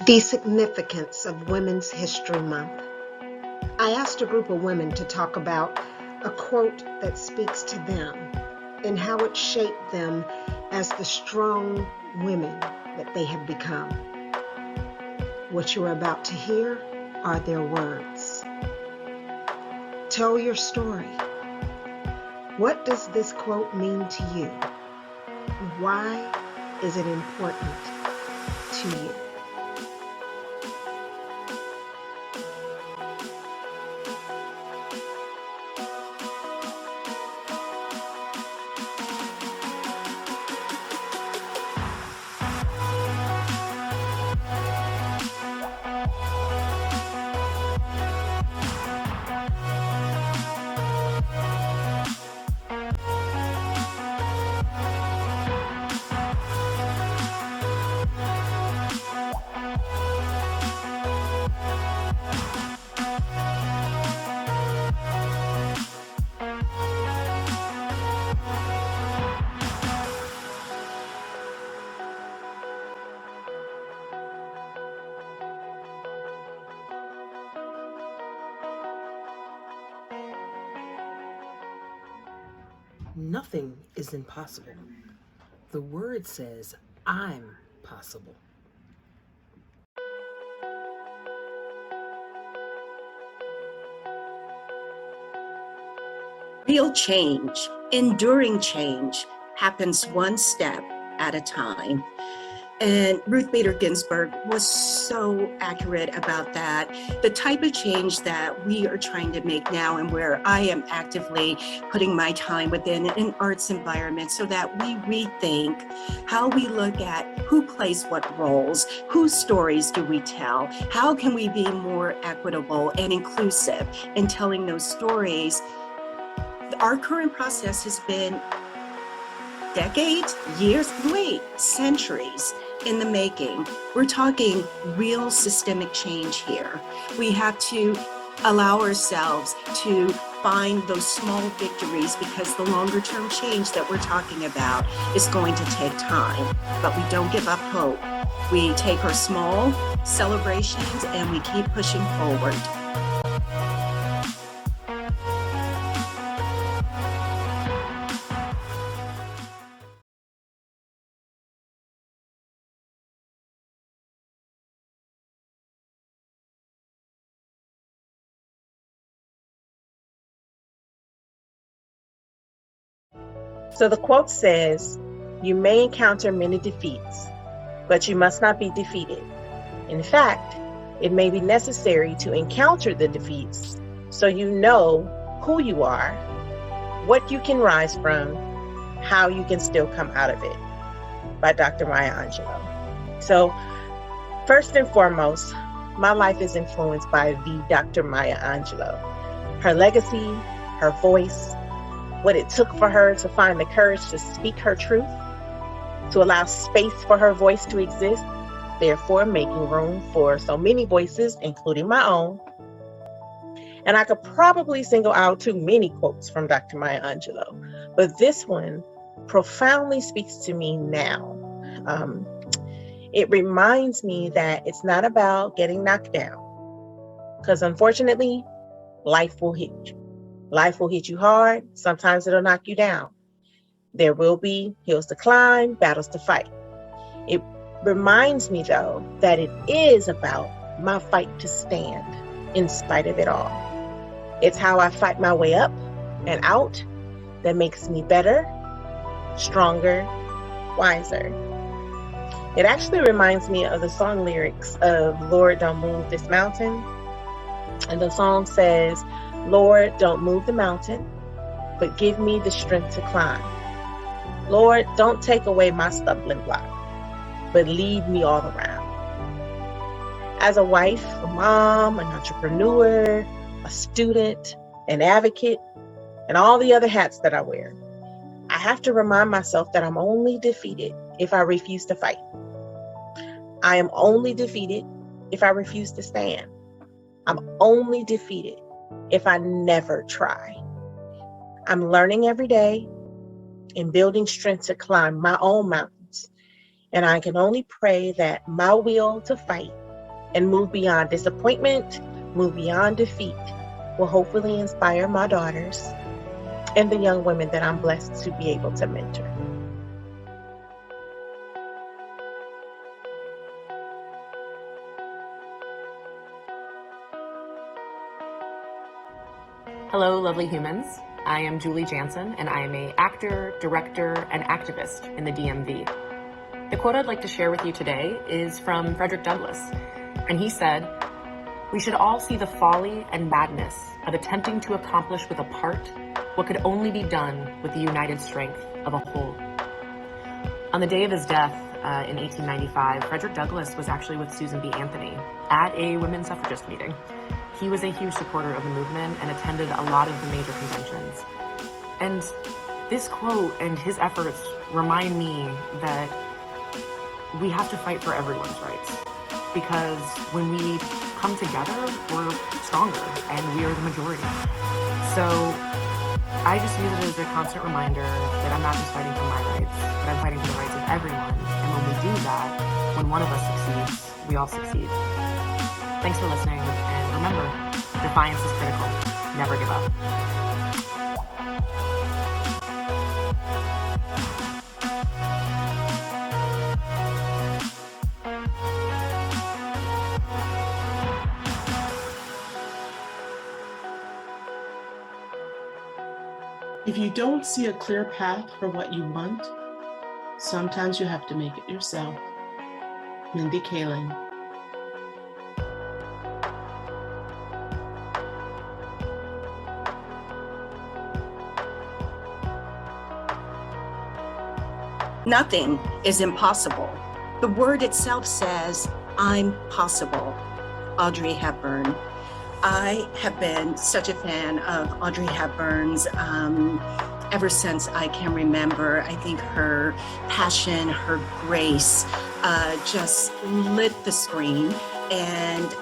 The significance of Women's History Month. I asked a group of women to talk about a quote that speaks to them and how it shaped them as the strong women that they have become. What you are about to hear are their words. Tell your story. What does this quote mean to you? Why is it important to you? Nothing is impossible. The word says, I'm possible. Real change, enduring change, happens one step at a time. And Ruth Bader Ginsburg was so accurate about that. The type of change that we are trying to make now, and where I am actively putting my time within an arts environment so that we rethink how we look at who plays what roles, whose stories do we tell, how can we be more equitable and inclusive in telling those stories. Our current process has been decades, years, centuries in the making. We're talking real systemic change here. We have to allow ourselves to find those small victories, because the longer term change that we're talking about is going to take time, but we don't give up hope. We take our small celebrations and we keep pushing forward. So the quote says, "You may encounter many defeats, but you must not be defeated. In fact, it may be necessary to encounter the defeats so you know who you are, what you can rise from, how you can still come out of it," by Dr. Maya Angelou. So first and foremost, my life is influenced by the Dr. Maya Angelou. Her legacy, her voice, what it took for her to find the courage to speak her truth, to allow space for her voice to exist, therefore making room for so many voices, including my own. And I could probably single out too many quotes from Dr. Maya Angelou, but this one profoundly speaks to me now. It reminds me that it's not about getting knocked down, because unfortunately, life will hit you. Life will hit you hard. Sometimes it'll knock you down. There will be hills to climb, battles to fight. It reminds me, though, that it is about my fight to stand in spite of it all. It's how I fight my way up and out that makes me better, stronger, wiser. It actually reminds me of the song lyrics of "Lord, Don't Move This Mountain." And the song says, "Lord, don't move the mountain, but give me the strength to climb. Lord, don't take away my stumbling block, but lead me all around." As a wife, a mom, an entrepreneur, a student, an advocate, and all the other hats that I wear, I have to remind myself that I'm only defeated if I refuse to fight. I am only defeated if I refuse to stand. I'm only defeated if I never try. I'm learning every day and building strength to climb my own mountains. And I can only pray that my will to fight and move beyond disappointment, move beyond defeat will hopefully inspire my daughters and the young women that I'm blessed to be able to mentor. Hello, lovely humans. I am Julie Janson, and I am an actor, director, and activist in the DMV. The quote I'd like to share with you today is from Frederick Douglass, and he said, "We should all see the folly and madness of attempting to accomplish with a part what could only be done with the united strength of a whole." On the day of his death in 1895, Frederick Douglass was actually with Susan B. Anthony at a women's suffragist meeting. He was a huge supporter of the movement and attended a lot of the major conventions. And this quote and his efforts remind me that we have to fight for everyone's rights, because when we come together, we're stronger and we are the majority. So I just use it as a constant reminder that I'm not just fighting for my rights, but I'm fighting for the rights of everyone. And when we do that, when one of us succeeds, we all succeed. Thanks for listening, and remember, defiance is critical. Never give up. If you don't see a clear path for what you want, sometimes you have to make it yourself. Mindy Kaling. Nothing is impossible. The word itself says, I'm possible. Audrey Hepburn. I have been such a fan of Audrey Hepburn's ever since I can remember. I think her passion, her grace just lit the screen. And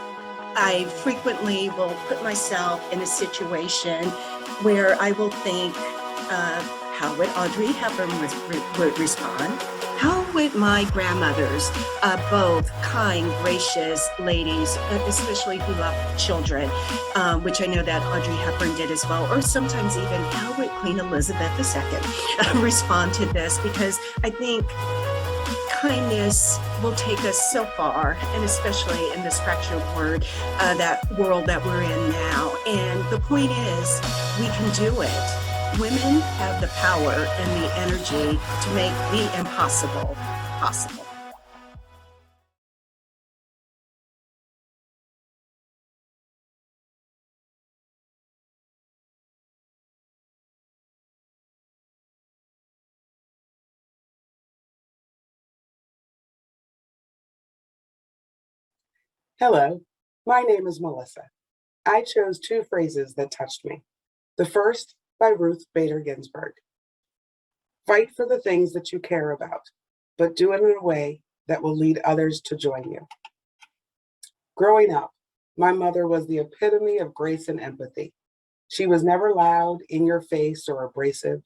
I frequently will put myself in a situation where I will think, how would Audrey Hepburn would respond? How would my grandmothers, both kind, gracious ladies, especially who love children, which I know that Audrey Hepburn did as well, or sometimes even how would Queen Elizabeth II respond to this? Because I think kindness will take us so far, and especially in this fractured world that we're in now. And the point is, we can do it. Women have the power and the energy to make the impossible possible. Hello, my name is Melissa. I chose two phrases that touched me. The first by Ruth Bader Ginsburg. Fight for the things that you care about, but do it in a way that will lead others to join you. Growing up, my mother was the epitome of grace and empathy. She was never loud, in your face, or abrasive,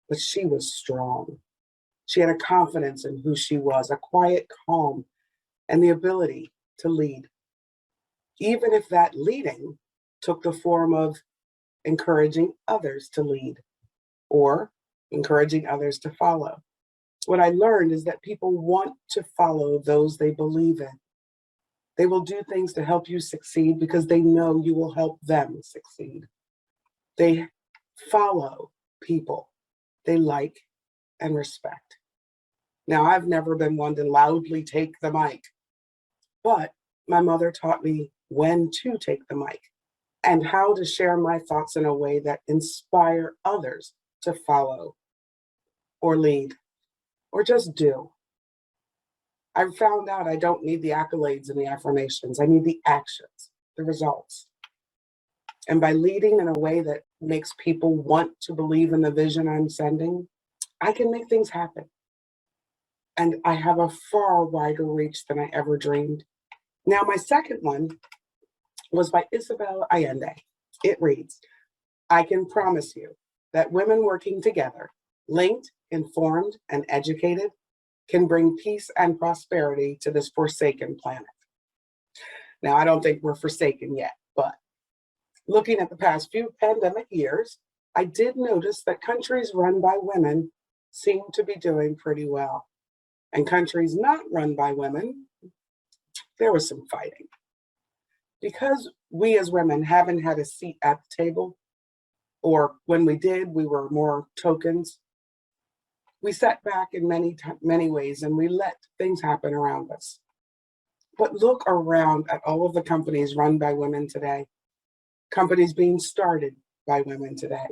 but she was strong. She had a confidence in who she was, a quiet calm, and the ability to lead. Even if that leading took the form of encouraging others to lead or encouraging others to follow. What I learned is that people want to follow those they believe in. They will do things to help you succeed because they know you will help them succeed. They follow people they like and respect. Now, I've never been one to loudly take the mic, but my mother taught me when to take the mic and how to share my thoughts in a way that inspire others to follow or lead or just do. I've found out I don't need the accolades and the affirmations. I need the actions, the results. And by leading in a way that makes people want to believe in the vision I'm sending, I can make things happen. And I have a far wider reach than I ever dreamed. Now, my second one was by Isabel Allende. It reads, I can promise you that women working together, linked, informed, and educated, can bring peace and prosperity to this forsaken planet. Now, I don't think we're forsaken yet, but looking at the past few pandemic years, I did notice that countries run by women seem to be doing pretty well. And countries not run by women, there was some fighting. Because we as women haven't had a seat at the table, or when we did, we were more tokens, we sat back in many ways and we let things happen around us. But look around at all of the companies run by women today, companies being started by women today.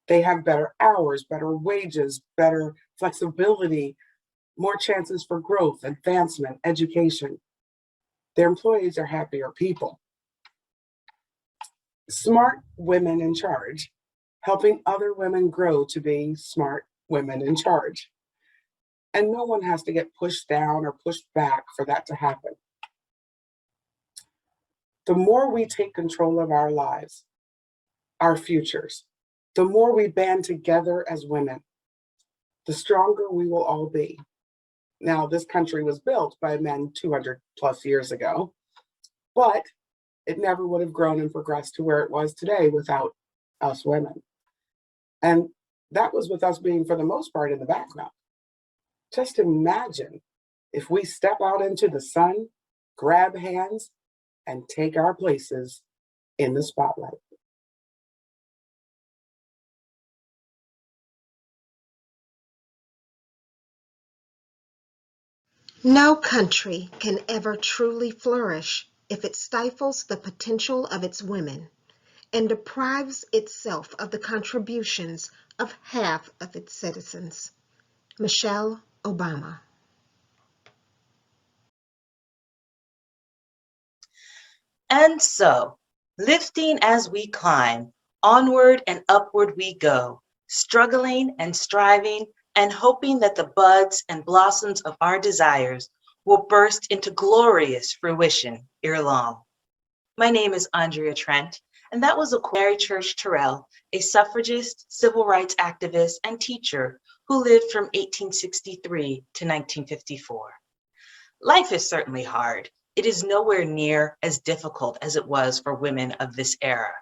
They have better hours, better wages, better flexibility, more chances for growth, advancement, education. Their employees are happier people. Smart women in charge, helping other women grow to be smart women in charge. And no one has to get pushed down or pushed back for that to happen. The more we take control of our lives, our futures, the more we band together as women, the stronger we will all be. Now, this country was built by men 200 plus years ago, but it never would have grown and progressed to where it was today without us women. And that was with us being, for the most part, in the background. Just imagine if we step out into the sun, grab hands, and take our places in the spotlight. No country can ever truly flourish if it stifles the potential of its women and deprives itself of the contributions of half of its citizens. Michelle Obama. And so, lifting as we climb, onward and upward we go, struggling and striving and hoping that the buds and blossoms of our desires will burst into glorious fruition ere long. My name is Andrea Trent, and that was a Mary Church Terrell, a suffragist, civil rights activist, and teacher who lived from 1863 to 1954. Life is certainly hard. It is nowhere near as difficult as it was for women of this era.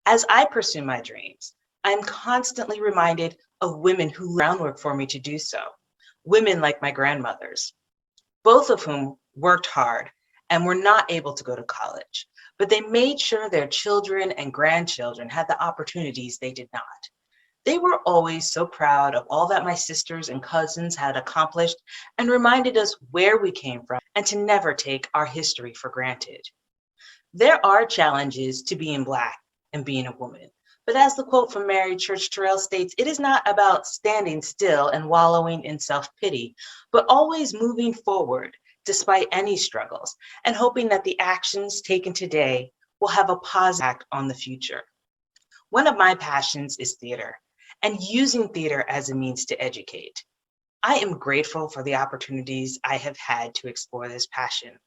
As I pursue my dreams, I'm constantly reminded of women who laid groundwork for me to do so. Women like my grandmothers, both of whom worked hard and were not able to go to college, but they made sure their children and grandchildren had the opportunities they did not. They were always so proud of all that my sisters and cousins had accomplished and reminded us where we came from and to never take our history for granted. There are challenges to being Black and being a woman, but as the quote from Mary Church Terrell states, it is not about standing still and wallowing in self-pity, but always moving forward despite any struggles and hoping that the actions taken today will have a positive impact on the future. One of my passions is theater and using theater as a means to educate. I am grateful for the opportunities I have had to explore this passion.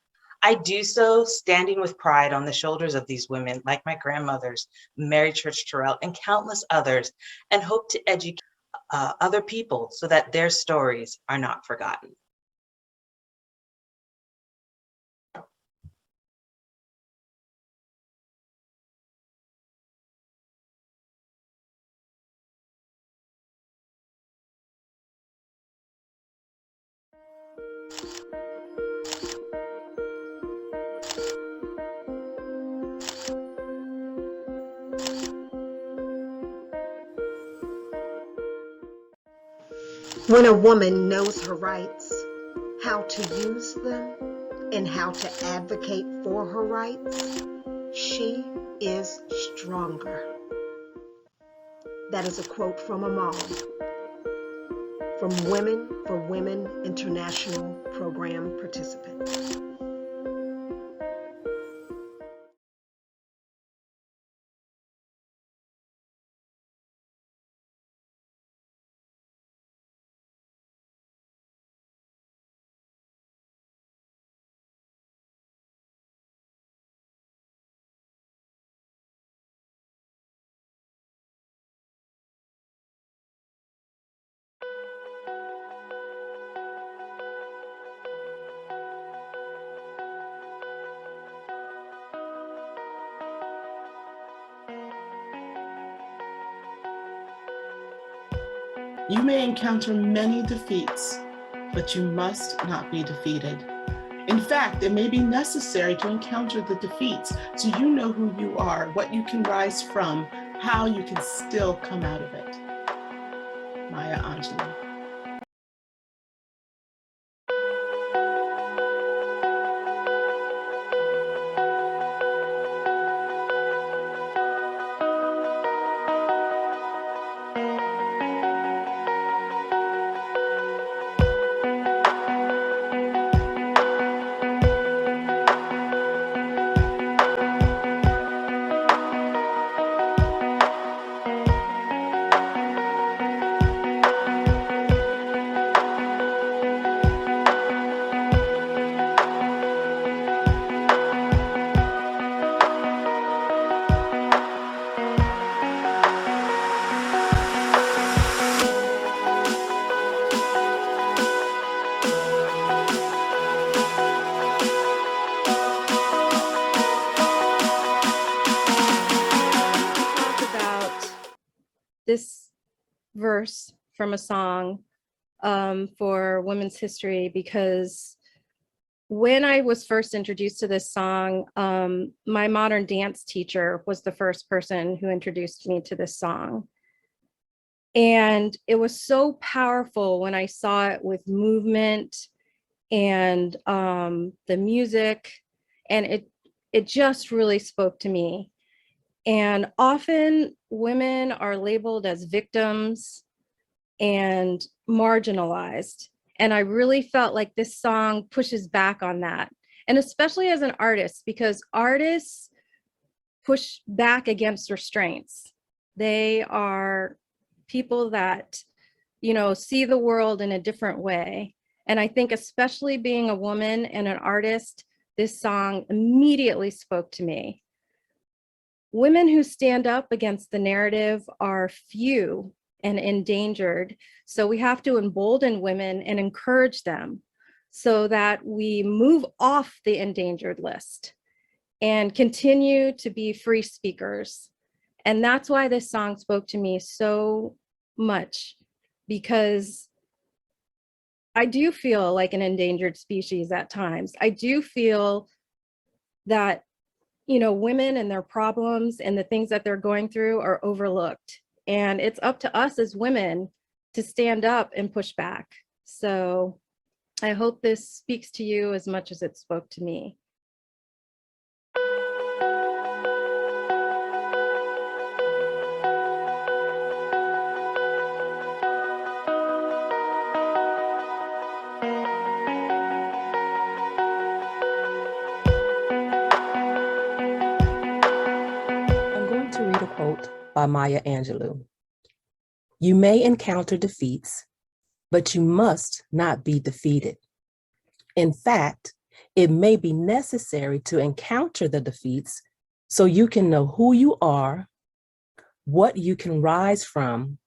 I do so standing with pride on the shoulders of these women like my grandmothers, Mary Church Terrell, and countless others, and hope to educate other people so that their stories are not forgotten. When a woman knows her rights, how to use them, and how to advocate for her rights, she is stronger. That is a quote from Amal, from Women for Women International Program participants. You may encounter many defeats, but you must not be defeated. In fact, it may be necessary to encounter the defeats so you know who you are, what you can rise from, how you can still come out of it. Maya Angelou. This verse from a song for Women's History, because when I was first introduced to this song, my modern dance teacher was the first person who introduced me to this song. And it was so powerful when I saw it with movement and the music, and it just really spoke to me. And often women are labeled as victims and marginalized. And I really felt like this song pushes back on that. And especially as an artist, because artists push back against restraints. They are people that, see the world in a different way. And I think especially being a woman and an artist, this song immediately spoke to me. Women who stand up against the narrative are few and endangered. So we have to embolden women and encourage them so that we move off the endangered list and continue to be free speakers. And that's why this song spoke to me so much, because I do feel like an endangered species at times. I do feel that women and their problems and the things that they're going through are overlooked. And it's up to us as women to stand up and push back. So I hope this speaks to you as much as it spoke to me. By Maya Angelou. You may encounter defeats, but you must not be defeated. In fact, it may be necessary to encounter the defeats so you can know who you are, what you can rise from,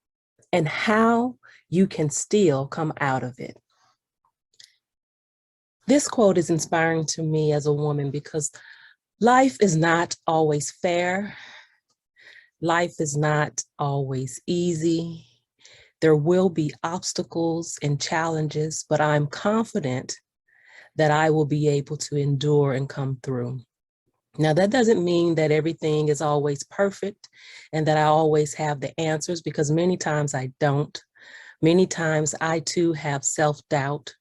and how you can still come out of it. This quote is inspiring to me as a woman because life is not always fair. Life is not always easy. There will be obstacles and challenges, but I'm confident that I will be able to endure and come through. Now, that doesn't mean that everything is always perfect and that I always have the answers, because many times I don't. Many times I too have self-doubt.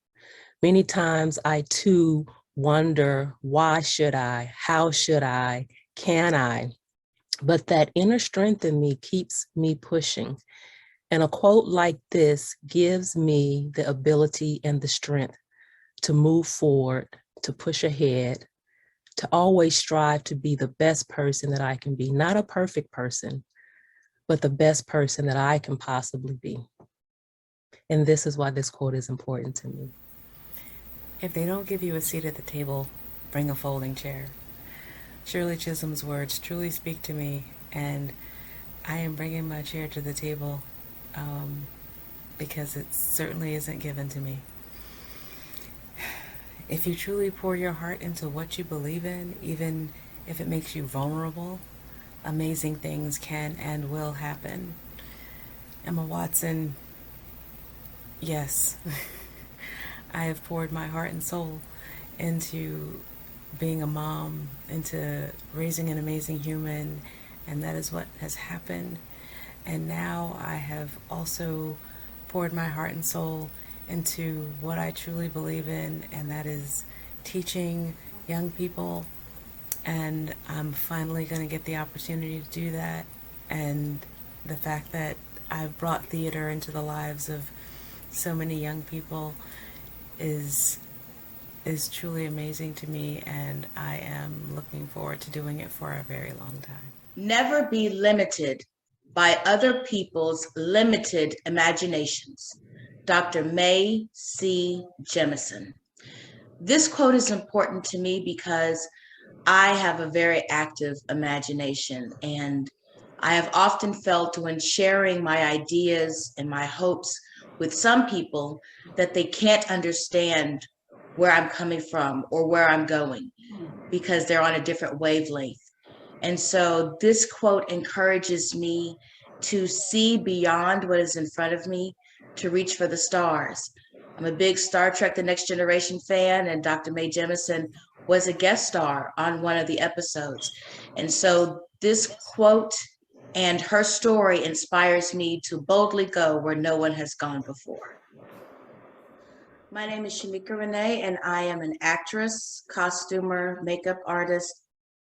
Many times I too wonder, why should I? How should I? Can I? But that inner strength in me keeps me pushing. And a quote like this gives me the ability and the strength to move forward, to push ahead, to always strive to be the best person that I can be. Not a perfect person, but the best person that I can possibly be. And this is why this quote is important to me. If they don't give you a seat at the table, bring a folding chair. Shirley Chisholm's words truly speak to me, and I am bringing my chair to the table because it certainly isn't given to me. If you truly pour your heart into what you believe in, even if it makes you vulnerable, amazing things can and will happen. Emma Watson yes, I have poured my heart and soul into being a mom, into raising an amazing human, and that is what has happened. And now I have also poured my heart and soul into what I truly believe in, and that is teaching young people. And I'm finally going to get the opportunity to do that. And the fact that I've brought theater into the lives of so many young people is truly amazing to me, and I am looking forward to doing it for a very long time. Never be limited by other people's limited imaginations. Dr. Mae C. Jemison. This quote is important to me because I have a very active imagination, and I have often felt when sharing my ideas and my hopes with some people that they can't understand where I'm coming from or where I'm going because they're on a different wavelength. And so this quote encourages me to see beyond what is in front of me, to reach for the stars. I'm a big Star Trek The Next Generation fan, and Dr. Mae Jemison was a guest star on one of the episodes. And so this quote and her story inspires me to boldly go where no one has gone before. My name is Shemika Renee, and I am an actress, costumer, makeup artist,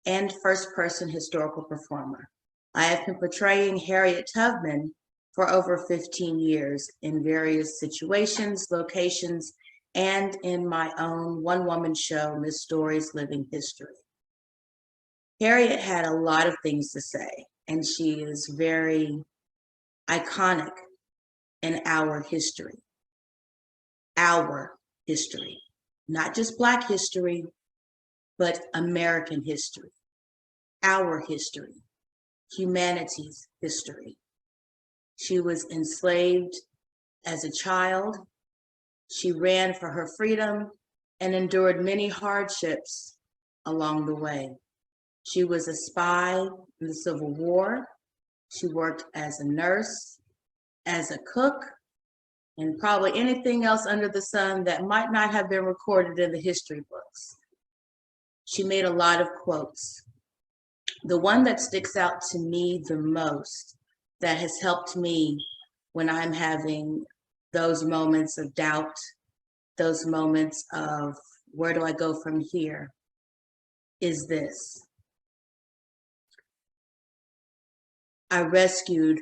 and first-person historical performer. I have been portraying Harriet Tubman for over 15 years in various situations, locations, and in my own one-woman show, Miss Story's Living History. Harriet had a lot of things to say, and she is very iconic in our history. Our history, not just Black history, but American history, our history, humanity's history. She was enslaved as a child. She ran for her freedom and endured many hardships along the way. She was a spy in the Civil War. She worked as a nurse, as a cook, and probably anything else under the sun that might not have been recorded in the history books. She made a lot of quotes. The one that sticks out to me the most, that has helped me when I'm having those moments of doubt, those moments of where do I go from here, is this. I rescued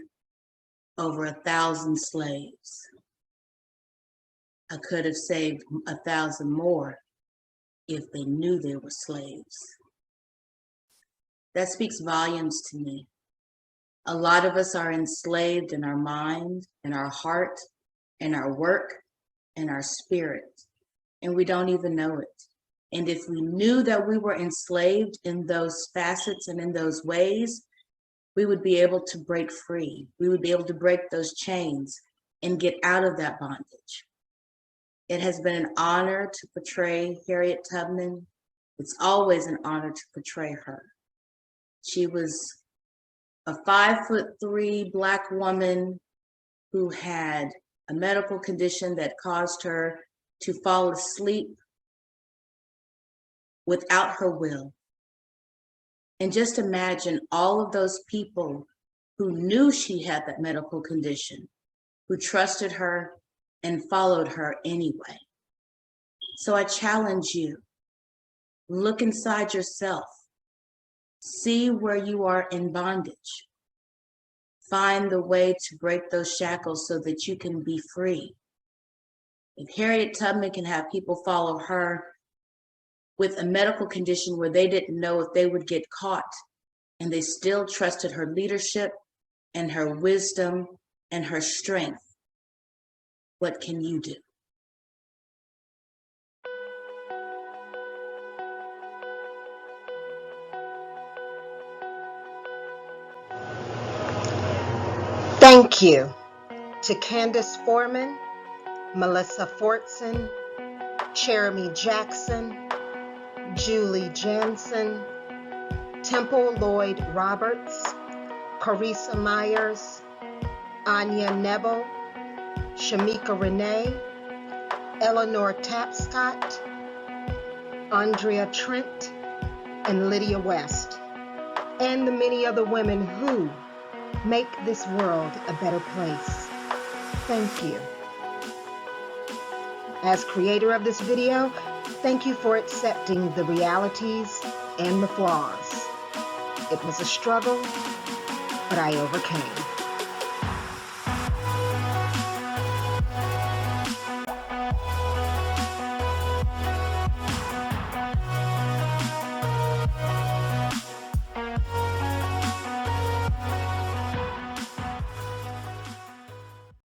over 1,000 slaves. I could have saved 1,000 more if they knew they were slaves. That speaks volumes to me. A lot of us are enslaved in our mind, in our heart, in our work, in our spirit, and we don't even know it. And if we knew that we were enslaved in those facets and in those ways, we would be able to break free. We would be able to break those chains and get out of that bondage. It has been an honor to portray Harriet Tubman. It's always an honor to portray her. She was a 5'3" Black woman who had a medical condition that caused her to fall asleep without her will. And just imagine all of those people who knew she had that medical condition, who trusted her and followed her anyway. So I challenge you, look inside yourself, see where you are in bondage, find the way to break those shackles so that you can be free. If Harriet Tubman can have people follow her with a medical condition where they didn't know if they would get caught, and they still trusted her leadership and her wisdom and her strength, what can you do? Thank you to Kandace Foreman, Melissa Fortson, Cheramie Jackson, Julie Janson, Temple Lloyd-Roberts, Corisa Myers, Anya Nebel, Shemika Renee, Eleanore Tapscott, Andrea Trent, and Lydia West, and the many other women who make this world a better place. Thank you. As creator of this video, thank you for accepting the realities and the flaws. It was a struggle, but I overcame.